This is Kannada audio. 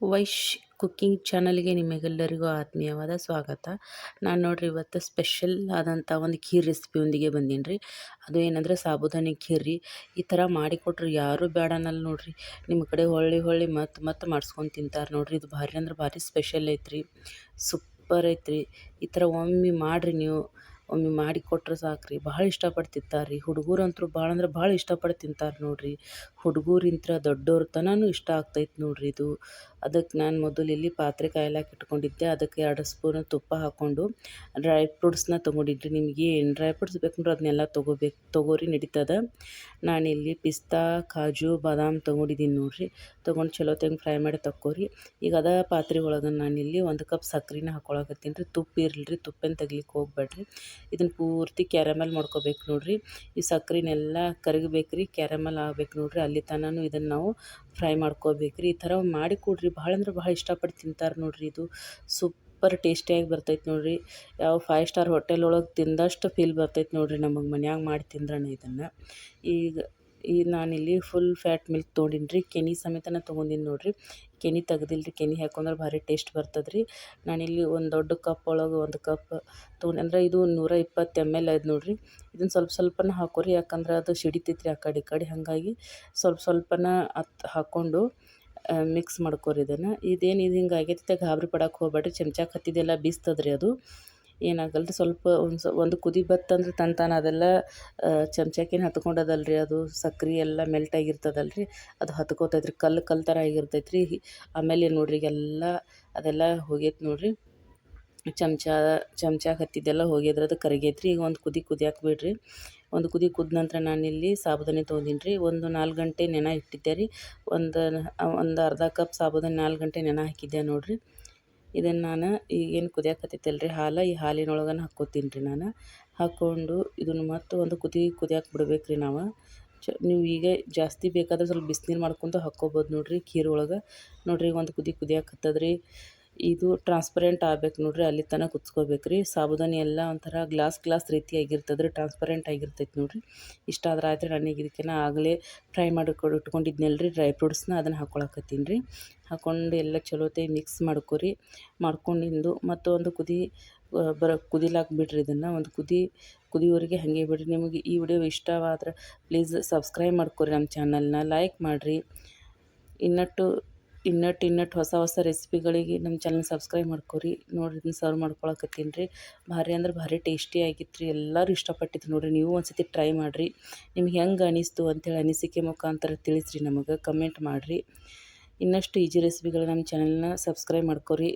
ವೈಶ್ ಕುಕ್ಕಿಂಗ್ ಚಾನಲ್ಗೆ ನಿಮಗೆಲ್ಲರಿಗೂ ಆತ್ಮೀಯವಾದ ಸ್ವಾಗತ. ನಾನು ನೋಡ್ರಿ ಇವತ್ತು ಸ್ಪೆಷಲ್ ಆದಂಥ ಒಂದು ಖೀರ್ ರೆಸಿಪಿಯೊಂದಿಗೆ ಬಂದೀನಿ ರೀ. ಅದು ಏನಂದರೆ ಸಾಬುದಾನಿ ಖೀರ್ ರೀ. ಈ ಥರ ಮಾಡಿಕೊಟ್ರೆ ಯಾರೂ ಬೇಡ ಅನ್ನಲ್ಲ ನೋಡ್ರಿ. ನಿಮ್ಮ ಕಡೆ ಹೊಳ್ಳಿ ಮತ್ತೆ ಮಾಡಿಸ್ಕೊಂಡು ತಿಂತಾರೆ ನೋಡ್ರಿ. ಇದು ಭಾರಿ ಅಂದ್ರೆ ಭಾರಿ ಸ್ಪೆಷಲ್ ಐತ್ರಿ, ಸೂಪರ್ ಐತ್ರಿ. ಈ ಥರ ಒಮ್ಮೆ ಮಾಡಿರಿ ನೀವು. ಒಮ್ಮೆ ಮಾಡಿ ಕೊಟ್ರೆ ಸಾಕ್ರಿ, ಭಾಳ ಇಷ್ಟಪಟ್ಟು ತಿಂತಾರೆ ರೀ. ಹುಡುಗರಂತೂ ಭಾಳ ಅಂದ್ರೆ ಭಾಳ ಇಷ್ಟಪಟ್ಟು ತಿಂತಾರೆ ನೋಡ್ರಿ. ಹುಡುಗರಿಂತ್ರ ದೊಡ್ಡವ್ರ ತನೂ ಇಷ್ಟ ಆಗ್ತೈತೆ ನೋಡ್ರಿ ಇದು. ಅದಕ್ಕೆ ನಾನು ಮೊದಲು ಇಲ್ಲಿ ಪಾತ್ರೆ ಕಾಯ್ಲಾಕ ಇಟ್ಕೊಂಡಿದ್ದೆ. ಅದಕ್ಕೆ 2 ಸ್ಪೂನ್ ತುಪ್ಪ ಹಾಕ್ಕೊಂಡು ಡ್ರೈ ಫ್ರೂಟ್ಸ್ನ ತೊಗೊಂಡಿದ್ರಿ. ನಿಮಗೆ ಏನು ಡ್ರೈ ಫ್ರೂಟ್ಸ್ ಬೇಕಂದ್ರೆ ಅದನ್ನೆಲ್ಲ ತೊಗೋರಿ ನಡೀತದೆ. ನಾನಿಲ್ಲಿ ಪಿಸ್ತಾ, ಕಾಜು, ಬಾದಾಮ್ ತೊಗೊಂಡಿದ್ದೀನಿ ನೋಡ್ರಿ. ತೊಗೊಂಡು ಚಲೋ ತಂಗೆ ಫ್ರೈ ಮಾಡಿ ತಕ್ಕೋರಿ. ಈಗ ಅದೇ ಪಾತ್ರೆ ಒಳಗೆ ನಾನಿಲ್ಲಿ 1 ಕಪ್ ಸಕ್ರೆನ ಹಾಕ್ಕೊಳಕತ್ತೀನಿ ರೀ. ತುಪ್ಪ ಇರಲಿ ರೀ, ತುಪ್ಪೇನು ತೆಗಿಲಿಕ್ಕೆ ಹೋಗ್ಬೇಡ್ರಿ. ಇದನ್ನು ಪೂರ್ತಿ ಕ್ಯಾರಮೆಲ್ ಮಾಡ್ಕೋಬೇಕು ನೋಡ್ರಿ. ಈ ಸಕ್ರೆನೆಲ್ಲ ಕರಗಬೇಕು ರೀ, ಕ್ಯಾರಮೆಲ್ ಆಗ್ಬೇಕು ನೋಡ್ರಿ. ಅಲ್ಲಿ ತನಕ ಇದನ್ನು ನಾವು ಫ್ರೈ ಮಾಡ್ಕೋಬೇಕು ರೀ. ಈ ಥರ ಮಾಡಿ ಕೊಡ್ರಿ, ಭಾಳ ಅಂದ್ರೆ ಭಾಳ ಇಷ್ಟಪಟ್ಟು ತಿಂತಾರೆ ನೋಡ್ರಿ. ಇದು ಸೂಪರ್ ಟೇಸ್ಟಿಯಾಗಿ ಬರ್ತೈತೆ ನೋಡ್ರಿ. ಯಾವ 5 ಸ್ಟಾರ್ ಹೋಟೆಲ್ ಒಳಗೆ ತಿಂದಷ್ಟು ಫೀಲ್ ಬರ್ತೈತೆ ನೋಡ್ರಿ ನಮಗೆ ಮನ್ಯಾಗ ಮಾಡಿ ತಿಂದ್ರಣ ಇದನ್ನು. ಈಗ ನಾನಿಲ್ಲಿ ಫುಲ್ ಫ್ಯಾಟ್ ಮಿಲ್ಕ್ ತೊಗೊಂಡಿನಿ ರೀ. ಕೆನೆ ಸಮೇತನ ತೊಗೊಂಡಿನಿ ನೋಡ್ರಿ. ಕೆನೆ ತೆಗ್ದಿಲ್ಲ ರೀ, ಕೆನೆ ಹಾಕೊಂಡ್ರೆ ಭಾರಿ ಟೇಸ್ಟ್ ಬರ್ತದೆ ರೀ. ನಾನಿಲ್ಲಿ ಒಂದು ದೊಡ್ಡ ಕಪ್ ಒಳಗೆ 1 ಕಪ್ ತೊಗೊಂಡು, ಅಂದರೆ ಇದು 120 ml ಐದು ನೋಡ್ರಿ. ಇದನ್ನು ಸ್ವಲ್ಪನ ಹಾಕೋರಿ, ಯಾಕಂದ್ರೆ ಅದು ಸಿಡಿತೈತೆ ರೀ ಆ ಕಡೆ ಈ ಕಡೆ. ಹಾಗಾಗಿ ಸ್ವಲ್ಪನ ಹಾಕ್ಕೊಂಡು ಮಿಕ್ಸ್ ಮಾಡ್ಕೊರಿ ಇದನ್ನು. ಇದು ಹಿಂಗೆ ಆಗೈತೆ ಗಾಬರಿ ಪಡಕ್ಕೆ ಹೋಗ್ಬೇಡ್ರಿ. ಚಮ್ಚಾಕ್ಕೆ ಹತ್ತಿದೆಲ್ಲ ಬೀಸ್ತದೆ ರೀ. ಅದು ಏನಾಗಲ್ಲ ರೀ. ಸ್ವಲ್ಪ ಒಂದು ಕುದಿ ಬತ್ತಂದ್ರೆ ತಂತಾನ ಅದೆಲ್ಲ ಚಮ್ಚಾಕೇನು ಹತ್ಕೊಂಡದಲ್ಲ ರೀ. ಅದು ಸಕ್ರೆ ಎಲ್ಲ ಮೆಲ್ಟ್ ಆಗಿರ್ತದಲ್ಲ ರೀ, ಅದು ಹತ್ಕೋತೈತೆ ರೀ. ಕಲ್ಲು ಥರ ಆಗಿರ್ತೈತೆ ರೀ. ಆಮೇಲೆ ನೋಡ್ರಿ ಎಲ್ಲ ಅದೆಲ್ಲ ಹೋಗೈತೆ ನೋಡ್ರಿ. ಚಮ್ಚಾಗೆ ಹತ್ತಿದ್ದೆಲ್ಲ ಹೋಗ್ಯದ್ರಿ, ಅದು ಕರಗೈತೆ ರೀ. ಈಗ ಒಂದು ಕುದಿಯಾಕೆ ಬಿಡ್ರಿ. ಒಂದು ಕುದ್ದ ನಂತರ ನಾನಿಲ್ಲಿ ಸಾಬುದಾನಿ ತೊಗೊಂಡಿನಿ ರೀ. ಒಂದು 4 ಗಂಟೆ ನೆನ ಇಟ್ಟಿದ್ದೆ ರೀ. ಒಂದು ಅರ್ಧ ಕಪ್ ಸಾಬುದಾನಿ 4 ಗಂಟೆ ನೆನ ಹಾಕಿದ್ದೆ ನೋಡ್ರಿ. ಇದನ್ನು ನಾನು ಈಗೇನು ಕುದಿಯಾಕೆ ಹತ್ತೈತಲ್ಲ ರೀ ಹಾಲು, ಈ ಹಾಲಿನೊಳಗನ ಹಾಕ್ಕೋತೀನಿ ರೀ ನಾನು. ಹಾಕ್ಕೊಂಡು ಇದನ್ನು ಮತ್ತು ಒಂದು ಕುದಿಯಾಕೆ ಬಿಡ್ಬೇಕು ರೀ ನಾವು. ನೀವು ಈಗ ಜಾಸ್ತಿ ಬೇಕಾದ್ರೆ ಸ್ವಲ್ಪ ಬಿಸಿನೀರು ಮಾಡ್ಕೊಂಡು ಹಾಕ್ಕೋಬೋದು ನೋಡ್ರಿ ಖೀರ್ ಒಳಗೆ. ನೋಡ್ರಿ ಈಗ ಒಂದು ಕುದಿಯಾಕೆ ಹತ್ತದ್ರಿ. ಇದು ಟ್ರಾನ್ಸ್ಪರೆಂಟ್ ಆಗ್ಬೇಕು ನೋಡ್ರಿ, ಅಲ್ಲಿ ತನಕ ಕುದಿಸ್ಕೋಬೇಕು ರೀ. ಸಾಬುದಾನಿ ಎಲ್ಲ ಒಂಥರ ಗ್ಲಾಸ್ ರೀತಿ ಆಗಿರ್ತದೆ ರೀ, ಟ್ರಾನ್ಸ್ಪರೆಂಟ್ ಆಗಿರ್ತೈತೆ ನೋಡ್ರಿ. ಇಷ್ಟ ಆದ್ರೆ ಆಯ್ತು ರೀ. ನನಗೆ ಇದಕ್ಕೆನ ಆಗಲೇ ಫ್ರೈ ಮಾಡಿ ಇಟ್ಕೊಂಡಿದ್ನಲ್ಲ ರೀ ಡ್ರೈ ಫ್ರೂಟ್ಸ್ನ, ಅದನ್ನು ಹಾಕ್ಕೊಳಕತ್ತೀನಿ ರೀ. ಹಾಕ್ಕೊಂಡು ಎಲ್ಲ ಚಲೋತೆ ಮಿಕ್ಸ್ ಮಾಡ್ಕೊಂಡಿಂದು ಮತ್ತು ಒಂದು ಕುದಿಲಾಕ ಬಿಡ್ರಿ ಇದನ್ನು. ಒಂದು ಕುದಿಯೋರಿಗೆ ಹಾಗೆ ಬಿಡ್ರಿ. ನಿಮಗೆ ಈ ವಿಡಿಯೋ ಇಷ್ಟವಾದ್ರೆ ಪ್ಲೀಸ್ ಸಬ್ಸ್ಕ್ರೈಬ್ ಮಾಡ್ಕೊರಿ ನಮ್ಮ ಚಾನಲ್ನ, ಲೈಕ್ ಮಾಡಿರಿ. ಇನ್ನಟ್ಟು ಹೊಸ ರೆಸಿಪಿಗಳಿಗೆ ನಮ್ಮ ಚಾನಲ್ ಸಬ್ಸ್ಕ್ರೈಬ್ ಮಾಡ್ಕೊರಿ. ನೋಡ್ರಿ ಇದನ್ನ ಸರ್ವ್ ಮಾಡ್ಕೊಳಕತ್ತೀನಿ ರೀ. ಭಾರಿ ಅಂದ್ರೆ ಭಾರಿ ಟೇಸ್ಟಿ ಆಗಿತ್ತು ರೀ. ಎಲ್ಲರೂ ಇಷ್ಟಪಟ್ಟಿದ್ರು ನೋಡಿರಿ. ನೀವು ಒಂದು ಸತಿ ಟ್ರೈ ಮಾಡಿರಿ. ನಿಮ್ಗೆ ಹೆಂಗೆ ಅನಿಸ್ತು ಅಂತೇಳಿ ಅನಿಸಿಕೆ ಮುಖಾಂತರ ತಿಳಿಸ್ರಿ, ನಮಗೆ ಕಮೆಂಟ್ ಮಾಡಿರಿ. ಇನ್ನಷ್ಟು ಈಜಿ ರೆಸಿಪಿಗಳು ನಮ್ಮ ಚಾನಲ್ನ ಸಬ್ಸ್ಕ್ರೈಬ್ ಮಾಡ್ಕೊರಿ.